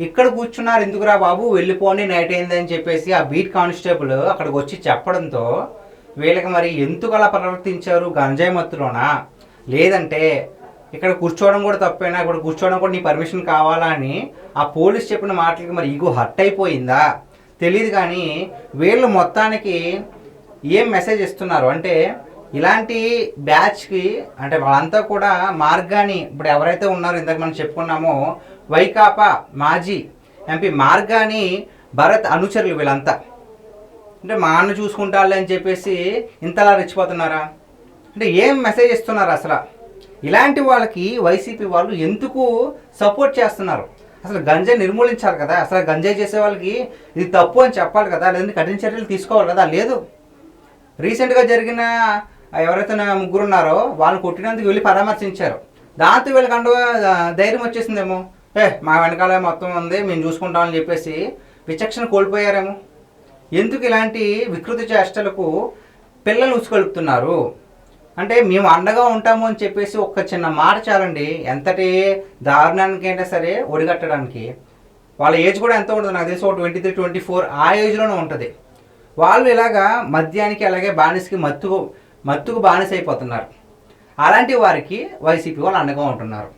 ఇక్కడ కూర్చున్నారు ఎందుకురా బాబు వెళ్ళిపోండి నైట్ అయింది అని చెప్పేసి ఆ బీట్ కానిస్టేబుల్ అక్కడికి వచ్చి చెప్పడంతో వీళ్ళకి మరి ఎందుకు అలా ప్రవర్తించారు? గంజాయి మత్తులోనా, లేదంటే ఇక్కడ కూర్చోవడం కూడా తప్పైనా ఇక్కడ కూర్చోవడం కూడా నీ పర్మిషన్ కావాలా అని ఆ పోలీస్ చెప్పిన మాటలకి మరి ఈగో హర్ట్ అయిపోయిందా తెలియదు. కానీ వీళ్ళు మొత్తానికి ఏం మెసేజ్ ఇస్తున్నారు అంటే ఇలాంటి బ్యాచ్కి అంటే వాళ్ళంతా కూడా మార్గాని ఇప్పుడు ఎవరైతే ఉన్నారో ఇందాక మనం చెప్పుకున్నామో వైకాపా మాజీ ఎంపీ మార్గాని భరత్ అనుచరులు వీళ్ళంతా అంటే మా అన్న చూసుకుంటారులే అని చెప్పేసి ఇంతలా రెచ్చిపోతున్నారా? అంటే ఏం మెసేజ్ ఇస్తున్నారు అసలు? ఇలాంటి వాళ్ళకి వైసీపీ వాళ్ళు ఎందుకు సపోర్ట్ చేస్తున్నారు? అసలు గంజాయి నిర్మూలించాలి కదా, అసలు గంజాయి చేసే వాళ్ళకి ఇది తప్పు అని చెప్పాలి కదా, లేదంటే కఠిన చర్యలు తీసుకోవాలి కదా. లేదు, రీసెంట్గా జరిగిన ఎవరైతే ముగ్గురు ఉన్నారో వాళ్ళని కొట్టినందుకు వెళ్ళి పరామర్శించారు. దాంతో వీళ్ళకి ధైర్యం వచ్చేసిందేమో, మా వెనకాల మొత్తం ఉంది మేము చూసుకుంటామని చెప్పేసి విచక్షణ కోల్పోయారేమో. ఎందుకు ఇలాంటి వికృతి చేష్టలకు పిల్లలు ఉసుకొలుపుతున్నారు? అంటే మేము అండగా ఉంటాము అని చెప్పేసి ఒక్క చిన్న మాట చాలండి ఎంతటి దారుణానికైనా సరే ఒడిగట్టడానికి. వాళ్ళ ఏజ్ కూడా ఎంత ఉంటుంది నాకు తెలిసి 23, 24 ఆ ఏజ్లోనే ఉంటుంది. వాళ్ళు ఇలాగా మద్యానికి అలాగే బానిసకి మత్తుకు బానిస అయిపోతున్నారు. అలాంటి వారికి వైసీపీ వాళ్ళు అండగా ఉంటున్నారు.